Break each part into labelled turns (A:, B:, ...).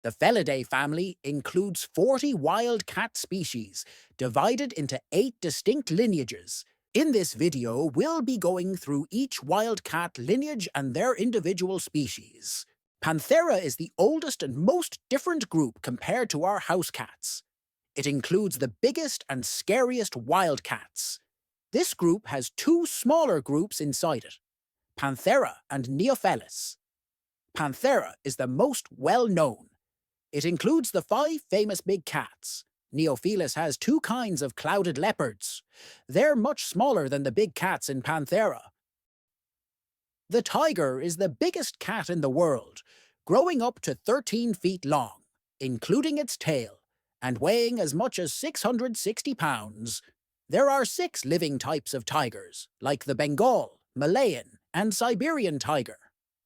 A: The Felidae family includes 40 wild cat species, divided into 8 distinct lineages. In this video, we'll be going through each wild cat lineage and their individual species. Panthera is the oldest and most different group compared to our house cats. It includes the biggest and scariest wild cats. This group has 2 smaller groups inside it, Panthera and Neofelis. Panthera is the most well-known. It includes the 5 famous big cats. Neofelis has 2 kinds of clouded leopards. They're much smaller than the big cats in Panthera. The tiger is the biggest cat in the world, growing up to 13 feet long, including its tail, and weighing as much as 660 pounds. There are 6 living types of tigers, like the Bengal, Malayan, and Siberian tiger.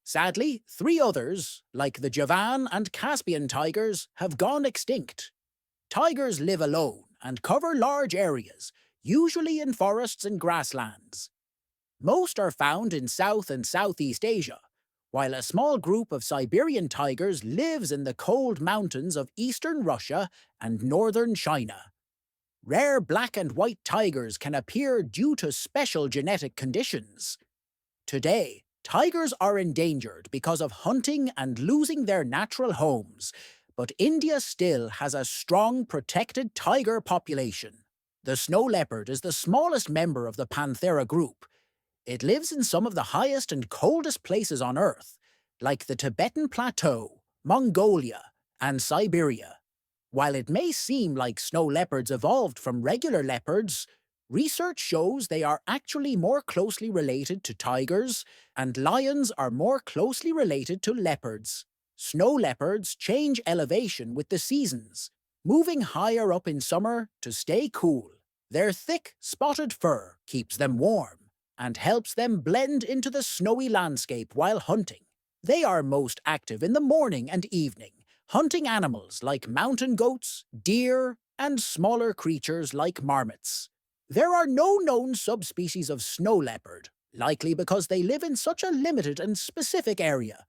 A: Sadly, 3 others, like the Javan and Caspian tigers, have gone extinct. Tigers live alone and cover large areas, usually in forests and grasslands. Most are found in South and Southeast Asia, while a small group of Siberian tigers lives in the cold mountains of eastern Russia and northern China. Rare black and white tigers can appear due to special genetic conditions. Today, tigers are endangered because of hunting and losing their natural homes, but India still has a strong protected tiger population. The snow leopard is the smallest member of the Panthera group. It lives in some of the highest and coldest places on Earth, like the Tibetan Plateau, Mongolia, and Siberia. While it may seem like snow leopards evolved from regular leopards, research shows they are actually more closely related to tigers, and lions are more closely related to leopards. Snow leopards change elevation with the seasons, moving higher up in summer to stay cool. Their thick, spotted fur keeps them warm and helps them blend into the snowy landscape while hunting. They are most active in the morning and evening, hunting animals like mountain goats, deer, and smaller creatures like marmots. There are no known subspecies of snow leopard, likely because they live in such a limited and specific area.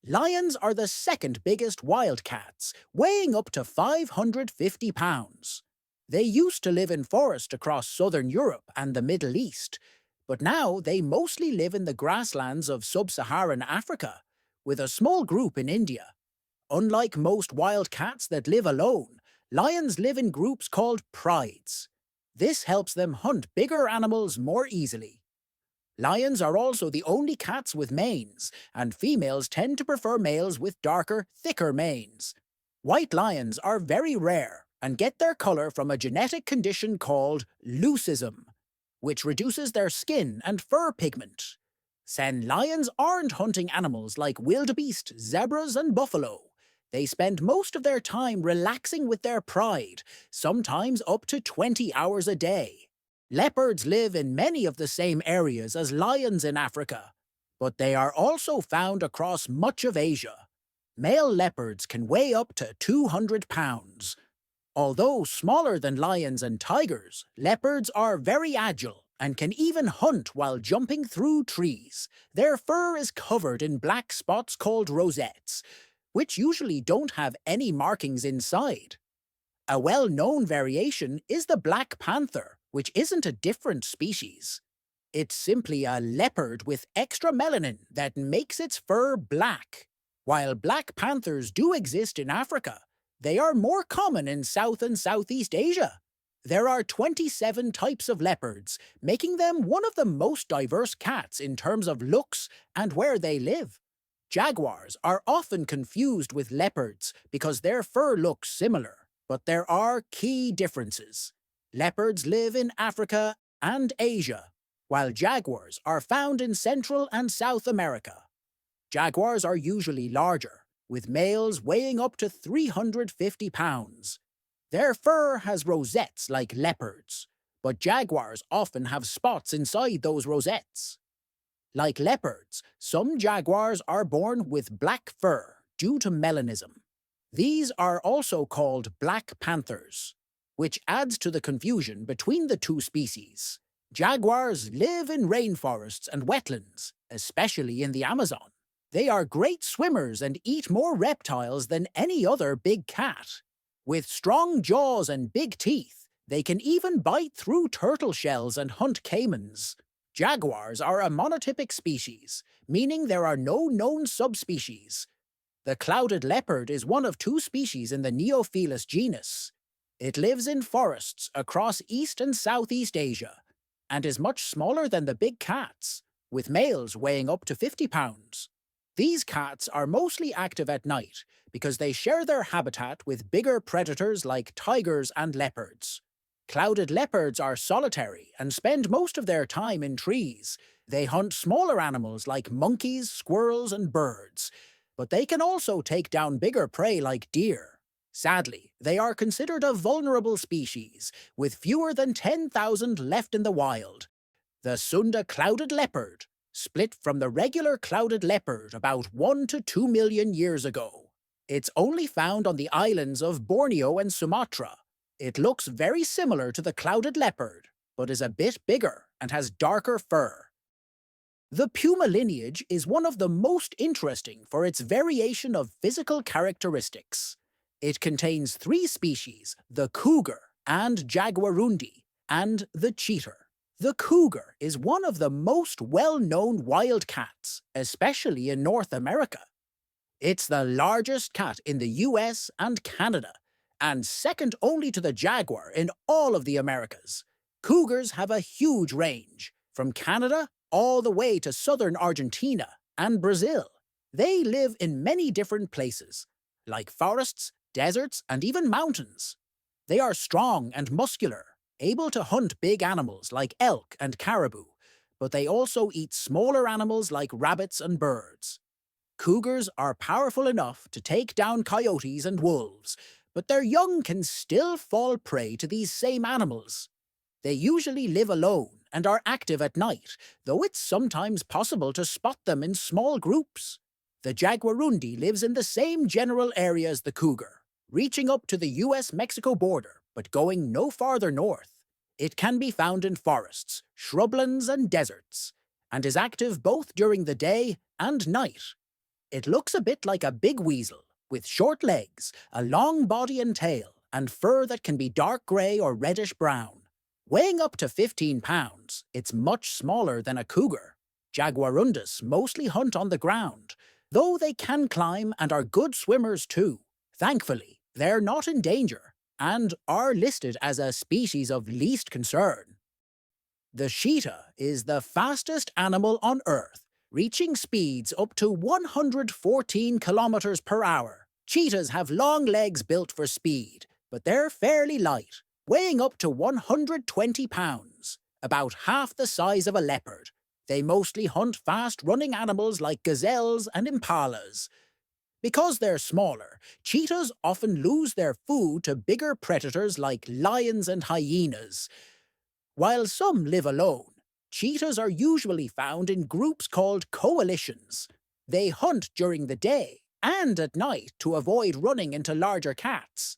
A: Lions are the second biggest wild cats, weighing up to 550 pounds. They used to live in forest across southern Europe and the Middle East, but now they mostly live in the grasslands of sub-Saharan Africa, with a small group in India. Unlike most wild cats that live alone, lions live in groups called prides. This helps them hunt bigger animals more easily. Lions are also the only cats with manes, and females tend to prefer males with darker, thicker manes. White lions are very rare and get their color from a genetic condition called leucism, which reduces their skin and fur pigment. Sen lions aren't hunting animals like wildebeest, zebras, and buffalo. They spend most of their time relaxing with their pride, sometimes up to 20 hours a day. Leopards live in many of the same areas as lions in Africa, but they are also found across much of Asia. Male leopards can weigh up to 200 pounds. Although smaller than lions and tigers, leopards are very agile and can even hunt while jumping through trees. Their fur is covered in black spots called rosettes, which usually don't have any markings inside. A well-known variation is the black panther, which isn't a different species. It's simply a leopard with extra melanin that makes its fur black. While black panthers do exist in Africa, they are more common in South and Southeast Asia. There are 27 types of leopards, making them one of the most diverse cats in terms of looks and where they live. Jaguars are often confused with leopards because their fur looks similar, but there are key differences. Leopards live in Africa and Asia, while jaguars are found in Central and South America. Jaguars are usually larger, with males weighing up to 350 pounds. Their fur has rosettes like leopards, but jaguars often have spots inside those rosettes. Like leopards, some jaguars are born with black fur due to melanism. These are also called black panthers, which adds to the confusion between the 2 species. Jaguars live in rainforests and wetlands, especially in the Amazon. They are great swimmers and eat more reptiles than any other big cat. With strong jaws and big teeth, they can even bite through turtle shells and hunt caimans. Jaguars are a monotypic species, meaning there are no known subspecies. The clouded leopard is one of two species in the Neofelis genus. It lives in forests across East and Southeast Asia, and is much smaller than the big cats, with males weighing up to 50 pounds. These cats are mostly active at night because they share their habitat with bigger predators like tigers and leopards. Clouded leopards are solitary and spend most of their time in trees. They hunt smaller animals like monkeys, squirrels, and birds, but they can also take down bigger prey like deer. Sadly, they are considered a vulnerable species, with fewer than 10,000 left in the wild. The Sunda clouded leopard split from the regular clouded leopard about 1 to 2 million years ago. It's only found on the islands of Borneo and Sumatra. It looks very similar to the clouded leopard, but is a bit bigger and has darker fur. The Puma lineage is one of the most interesting for its variation of physical characteristics. It contains 3 species, the Cougar and Jaguarundi, and the Cheetah. The cougar is one of the most well-known wild cats, especially in North America. It's the largest cat in the US and Canada, and second only to the jaguar in all of the Americas. Cougars have a huge range, from Canada all the way to southern Argentina and Brazil. They live in many different places, like forests, deserts, and even mountains. They are strong and muscular, able to hunt big animals like elk and caribou, but they also eat smaller animals like rabbits and birds. Cougars are powerful enough to take down coyotes and wolves, but their young can still fall prey to these same animals. They usually live alone and are active at night, though it's sometimes possible to spot them in small groups. The Jaguarundi lives in the same general area as the cougar, reaching up to the US-Mexico border, but going no farther north. It can be found in forests, shrublands, and deserts, and is active both during the day and night. It looks a bit like a big weasel, with short legs, a long body and tail, and fur that can be dark grey or reddish-brown. Weighing up to 15 pounds, it's much smaller than a cougar. Jaguarundis mostly hunt on the ground, though they can climb and are good swimmers too. Thankfully, they're not in danger, and are listed as a species of least concern. The cheetah is the fastest animal on Earth, reaching speeds up to 114 kilometers per hour. Cheetahs have long legs built for speed, but they're fairly light, weighing up to 120 pounds, about half the size of a leopard. They mostly hunt fast-running animals like gazelles and impalas. Because they're smaller, cheetahs often lose their food to bigger predators like lions and hyenas. While some live alone, cheetahs are usually found in groups called coalitions. They hunt during the day and at night to avoid running into larger cats.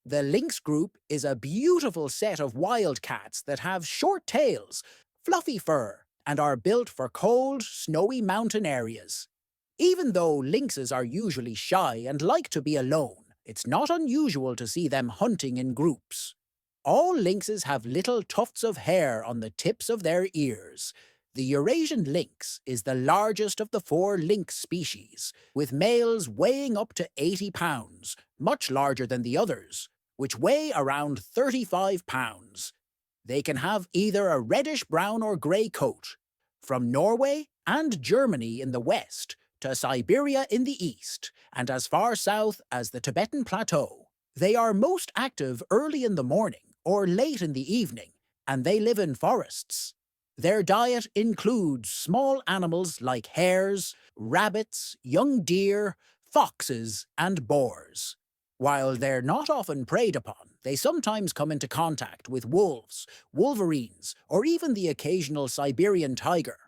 A: The Lynx group is a beautiful set of wild cats that have short tails, fluffy fur, and are built for cold, snowy mountain areas. Even though lynxes are usually shy and like to be alone, it's not unusual to see them hunting in groups. All lynxes have little tufts of hair on the tips of their ears. The Eurasian lynx is the largest of the 4 lynx species, with males weighing up to 80 pounds, much larger than the others, which weigh around 35 pounds. They can have either a reddish-brown or grey coat. From Norway and Germany in the west to Siberia in the east, and as far south as the Tibetan Plateau. They are most active early in the morning or late in the evening, and they live in forests. Their diet includes small animals like hares, rabbits, young deer, foxes, and boars. While they're not often preyed upon, they sometimes come into contact with wolves, wolverines, or even the occasional Siberian tiger.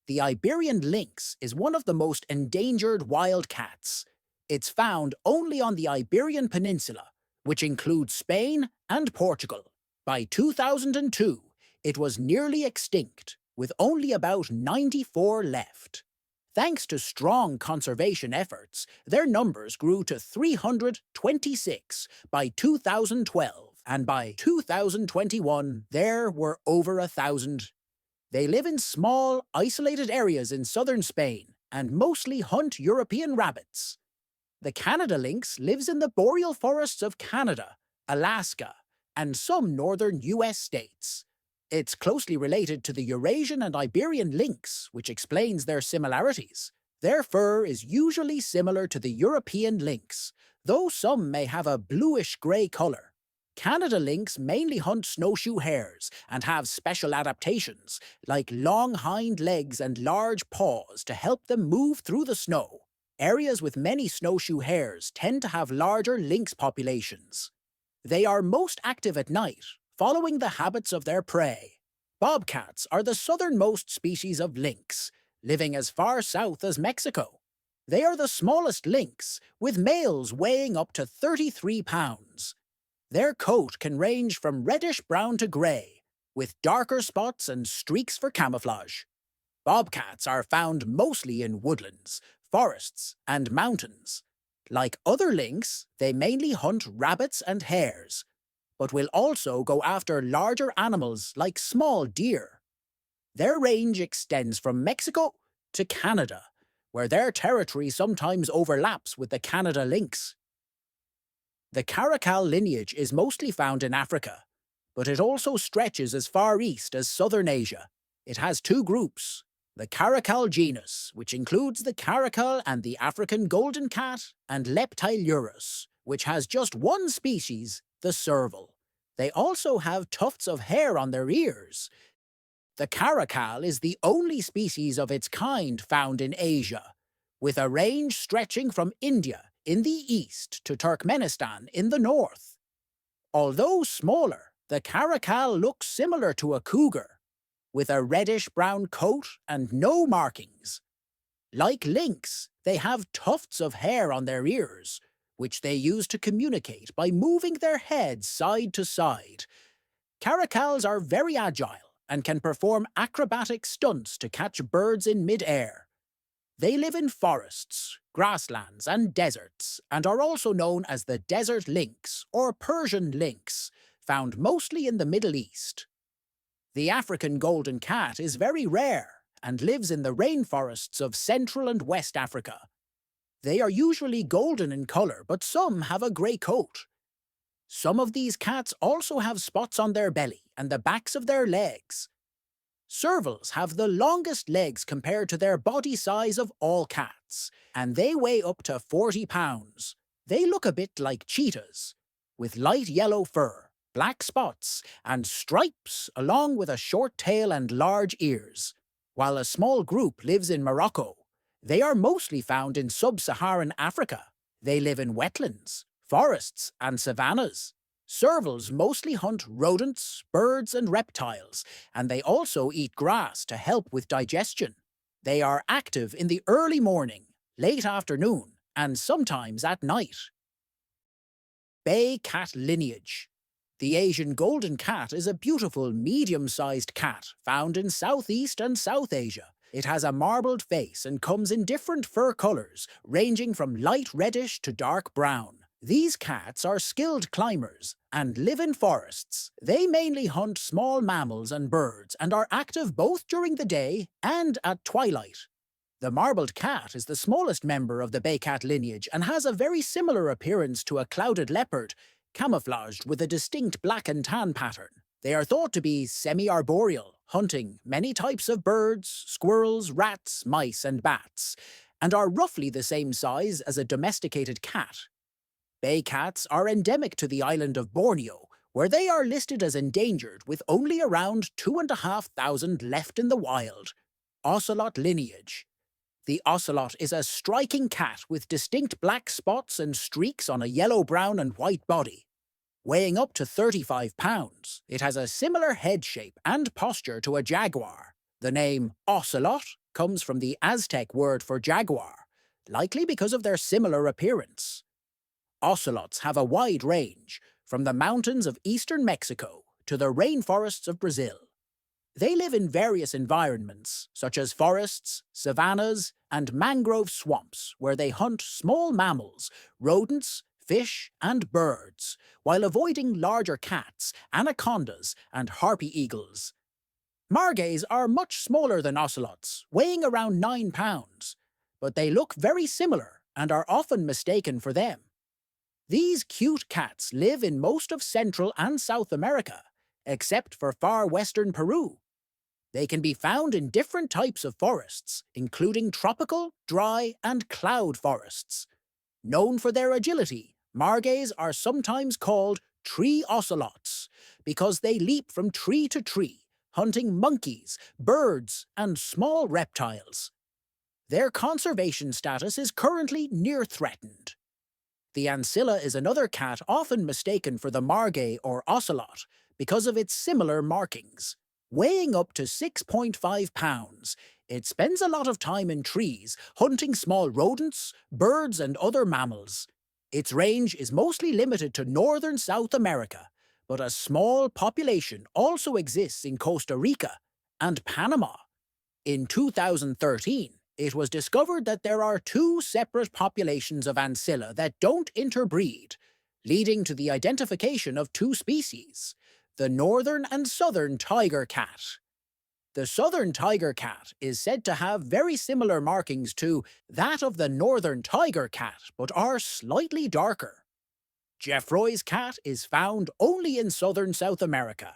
A: The Iberian lynx is one of the most endangered wild cats. It's found only on the Iberian Peninsula, which includes Spain and Portugal. By 2002, it was nearly extinct, with only about 94 left. Thanks to strong conservation efforts, their numbers grew to 326 by 2012, and by 2021 there were over 1,000. They live in small, isolated areas in southern Spain and mostly hunt European rabbits. The Canada lynx lives in the boreal forests of Canada, Alaska, and some northern US states. It's closely related to the Eurasian and Iberian lynx, which explains their similarities. Their fur is usually similar to the European lynx, though some may have a bluish-grey colour. Canada lynx mainly hunt snowshoe hares and have special adaptations, like long hind legs and large paws to help them move through the snow. Areas with many snowshoe hares tend to have larger lynx populations. They are most active at night, following the habits of their prey. Bobcats are the southernmost species of lynx, living as far south as Mexico. They are the smallest lynx, with males weighing up to 33 pounds. Their coat can range from reddish-brown to grey, with darker spots and streaks for camouflage. Bobcats are found mostly in woodlands, forests, and mountains. Like other lynx, they mainly hunt rabbits and hares, but will also go after larger animals like small deer. Their range extends from Mexico to Canada, where their territory sometimes overlaps with the Canada lynx. The Caracal lineage is mostly found in Africa, but it also stretches as far east as southern Asia. It has two groups: the Caracal genus, which includes the caracal and the African golden cat, and Leptilurus, which has just one species, the serval. They also have tufts of hair on their ears. The caracal is the only species of its kind found in Asia, with a range stretching from India in the east to Turkmenistan in the north. Although smaller, the caracal looks similar to a cougar, with a reddish-brown coat and no markings. Like lynx, they have tufts of hair on their ears, which they use to communicate by moving their heads side to side. Caracals are very agile and can perform acrobatic stunts to catch birds in mid-air. They live in forests, grasslands, and deserts, and are also known as the desert lynx or Persian lynx, found mostly in the Middle East. The African golden cat is very rare and lives in the rainforests of Central and West Africa. They are usually golden in colour, but some have a grey coat. Some of these cats also have spots on their belly and the backs of their legs. Servals have the longest legs compared to their body size of all cats, and they weigh up to 40 pounds. They look a bit like cheetahs, with light yellow fur, black spots, and stripes, along with a short tail and large ears. While a small group lives in Morocco, they are mostly found in sub-Saharan Africa. They live in wetlands, forests, and savannas. Servals mostly hunt rodents, birds, and reptiles, and they also eat grass to help with digestion. They are active in the early morning, late afternoon, and sometimes at night. Bay cat lineage. The Asian golden cat is a beautiful medium-sized cat found in Southeast and South Asia. It has a marbled face and comes in different fur colours, ranging from light reddish to dark brown. These cats are skilled climbers and live in forests. They mainly hunt small mammals and birds and are active both during the day and at twilight. The marbled cat is the smallest member of the bay cat lineage and has a very similar appearance to a clouded leopard, camouflaged with a distinct black and tan pattern. They are thought to be semi-arboreal, hunting many types of birds, squirrels, rats, mice, and bats, and are roughly the same size as a domesticated cat. Bay cats are endemic to the island of Borneo, where they are listed as endangered with only around 2,500 left in the wild. Ocelot lineage. The ocelot is a striking cat with distinct black spots and streaks on a yellow, brown, and white body. Weighing up to 35 pounds, it has a similar head shape and posture to a jaguar. The name ocelot comes from the Aztec word for jaguar, likely because of their similar appearance. Ocelots have a wide range, from the mountains of eastern Mexico to the rainforests of Brazil. They live in various environments, such as forests, savannas, and mangrove swamps, where they hunt small mammals, rodents, fish, and birds, while avoiding larger cats, anacondas, and harpy eagles. Margays are much smaller than ocelots, weighing around 9 pounds, but they look very similar and are often mistaken for them. These cute cats live in most of Central and South America, except for far western Peru. They can be found in different types of forests, including tropical, dry, and cloud forests. Known for their agility, margays are sometimes called tree ocelots because they leap from tree to tree, hunting monkeys, birds, and small reptiles. Their conservation status is currently near threatened. The Oncilla is another cat often mistaken for the margay or ocelot because of its similar markings. Weighing up to 6.5 pounds, it spends a lot of time in trees, hunting small rodents, birds, and other mammals. Its range is mostly limited to northern South America, but a small population also exists in Costa Rica and Panama. In 2013, it was discovered that there are 2 separate populations of Oncilla that don't interbreed, leading to the identification of 2 species, the northern and southern tiger cat. The southern tiger cat is said to have very similar markings to that of the northern tiger cat, but are slightly darker. Geoffroy's cat is found only in southern South America,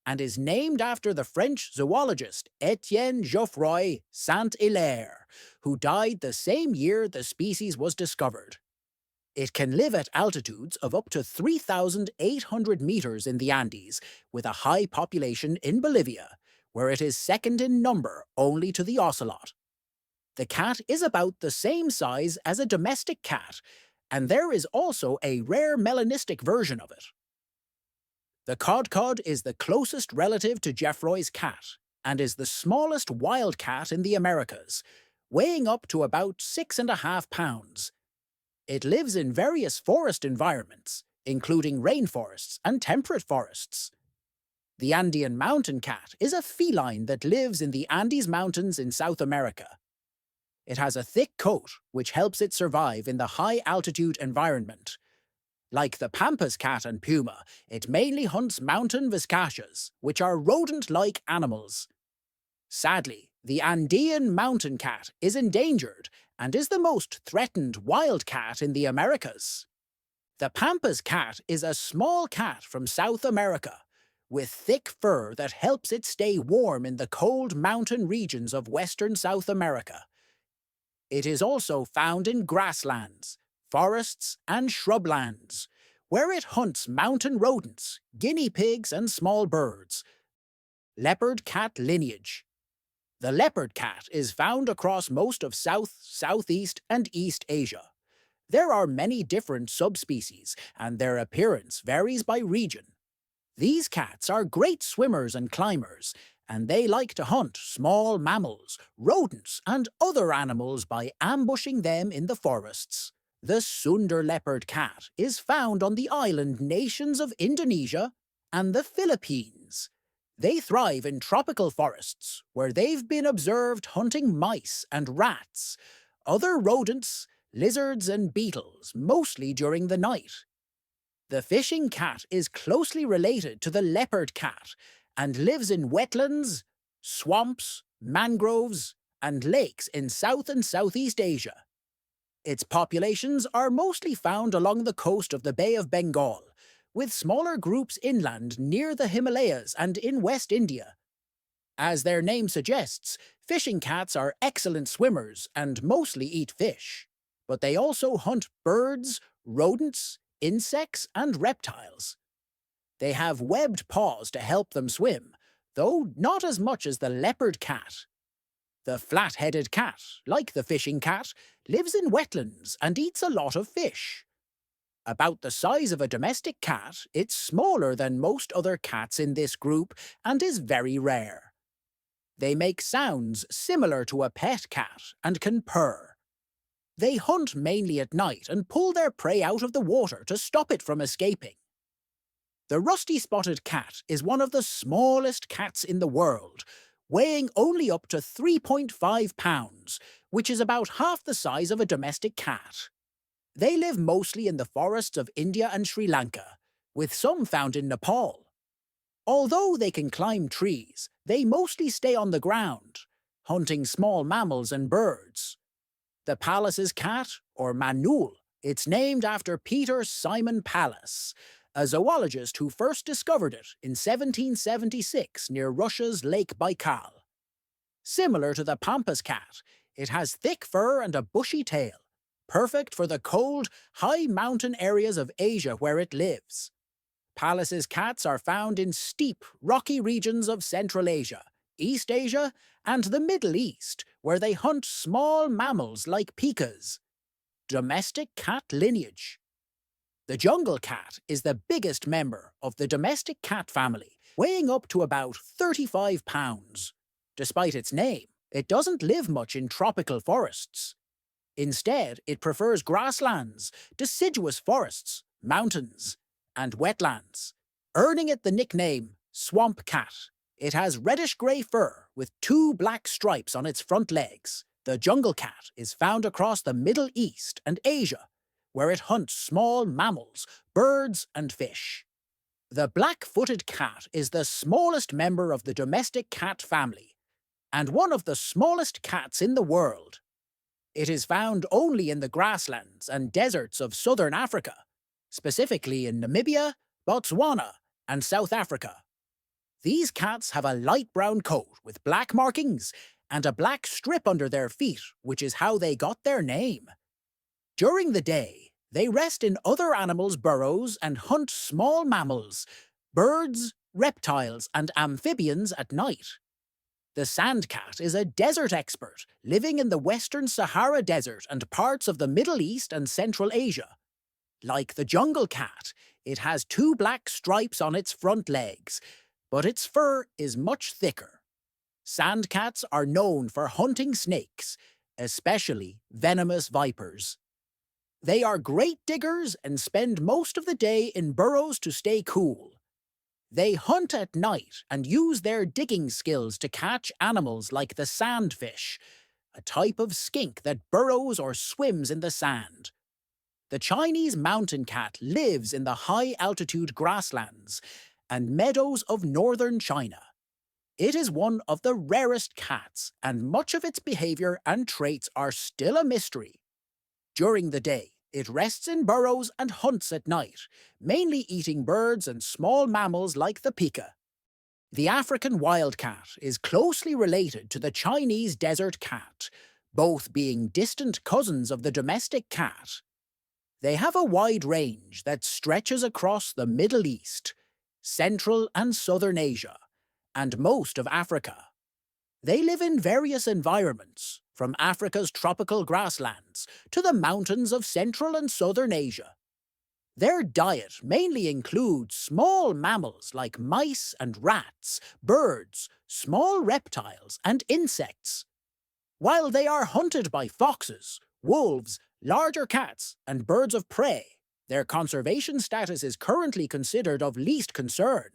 A: and is named after the French zoologist Etienne Geoffroy Saint-Hilaire, who died the same year the species was discovered. It can live at altitudes of up to 3,800 meters in the Andes, with a high population in Bolivia, where it is second in number only to the ocelot. The cat is about the same size as a domestic cat, and there is also a rare melanistic version of it. The codcod is the closest relative to Geoffroy's cat, and is the smallest wild cat in the Americas, weighing up to about 6.5 pounds. It lives in various forest environments, including rainforests and temperate forests. The Andean mountain cat is a feline that lives in the Andes Mountains in South America. It has a thick coat, which helps it survive in the high-altitude environment. Like the pampas cat and puma, it mainly hunts mountain vizcachas, which are rodent-like animals. Sadly, the Andean mountain cat is endangered and is the most threatened wild cat in the Americas. The pampas cat is a small cat from South America, with thick fur that helps it stay warm in the cold mountain regions of western South America. It is also found in grasslands, forests, and shrublands, where it hunts mountain rodents, guinea pigs, and small birds. Leopard cat lineage. The leopard cat is found across most of South, Southeast, and East Asia. There are many different subspecies, and their appearance varies by region. These cats are great swimmers and climbers, and they like to hunt small mammals, rodents, and other animals by ambushing them in the forests. The Sunda leopard cat is found on the island nations of Indonesia and the Philippines. They thrive in tropical forests, where they've been observed hunting mice and rats, other rodents, lizards, and beetles, mostly during the night. The fishing cat is closely related to the leopard cat and lives in wetlands, swamps, mangroves, and lakes in South and Southeast Asia. Its populations are mostly found along the coast of the Bay of Bengal, with smaller groups inland near the Himalayas and in West India. As their name suggests, fishing cats are excellent swimmers and mostly eat fish, but they also hunt birds, rodents, insects, and reptiles. They have webbed paws to help them swim, though not as much as the leopard cat. The flat-headed cat, like the fishing cat, lives in wetlands and eats a lot of fish. About the size of a domestic cat, it's smaller than most other cats in this group and is very rare. They make sounds similar to a pet cat and can purr. They hunt mainly at night and pull their prey out of the water to stop it from escaping. The rusty-spotted cat is one of the smallest cats in the world, weighing only up to 3.5 pounds, which is about half the size of a domestic cat. They live mostly in the forests of India and Sri Lanka, with some found in Nepal. Although they can climb trees, they mostly stay on the ground, hunting small mammals and birds. The Pallas's cat, or Manul, it's named after Peter Simon Pallas, a zoologist who first discovered it in 1776 near Russia's Lake Baikal. Similar to the pampas cat, it has thick fur and a bushy tail, perfect for the cold, high mountain areas of Asia where it lives. Pallas's cats are found in steep, rocky regions of Central Asia, East Asia, and the Middle East, where they hunt small mammals like pikas. Domestic cat lineage. The jungle cat is the biggest member of the domestic cat family, weighing up to about 35 pounds. Despite its name, it doesn't live much in tropical forests. Instead, it prefers grasslands, deciduous forests, mountains, and wetlands, earning it the nickname swamp cat. It has reddish-grey fur with 2 black stripes on its front legs. The jungle cat is found across the Middle East and Asia, where it hunts small mammals, birds, and fish. The black-footed cat is the smallest member of the domestic cat family, and one of the smallest cats in the world. It is found only in the grasslands and deserts of southern Africa, specifically in Namibia, Botswana, and South Africa. These cats have a light brown coat with black markings and a black strip under their feet, which is how they got their name. During the day, they rest in other animals' burrows and hunt small mammals, birds, reptiles, and amphibians at night. The sand cat is a desert expert, living in the Western Sahara Desert and parts of the Middle East and Central Asia. Like the jungle cat, it has 2 black stripes on its front legs, but its fur is much thicker. Sand cats are known for hunting snakes, especially venomous vipers. They are great diggers and spend most of the day in burrows to stay cool. They hunt at night and use their digging skills to catch animals like the sandfish, a type of skink that burrows or swims in the sand. The Chinese mountain cat lives in the high-altitude grasslands and meadows of northern China. It is one of the rarest cats, and much of its behavior and traits are still a mystery. During the day, it rests in burrows and hunts at night, mainly eating birds and small mammals like the pika. The African wildcat is closely related to the Chinese desert cat, both being distant cousins of the domestic cat. They have a wide range that stretches across the Middle East, Central and Southern Asia, and most of Africa. They live in various environments, from Africa's tropical grasslands to the mountains of Central and Southern Asia. Their diet mainly includes small mammals like mice and rats, birds, small reptiles, and insects. While they are hunted by foxes, wolves, larger cats, and birds of prey, their conservation status is currently considered of least concern.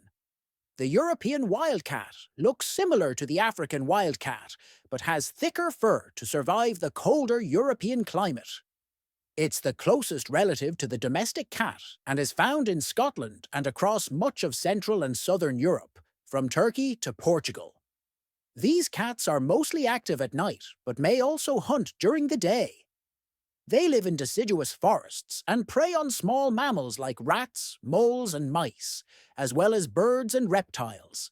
A: The European wildcat looks similar to the African wildcat, but has thicker fur to survive the colder European climate. It's the closest relative to the domestic cat and is found in Scotland and across much of Central and Southern Europe, from Turkey to Portugal. These cats are mostly active at night, but may also hunt during the day. They live in deciduous forests and prey on small mammals like rats, moles, and mice, as well as birds and reptiles.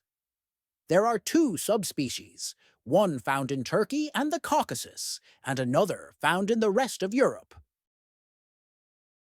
A: There are 2 subspecies, one found in Turkey and the Caucasus, and another found in the rest of Europe.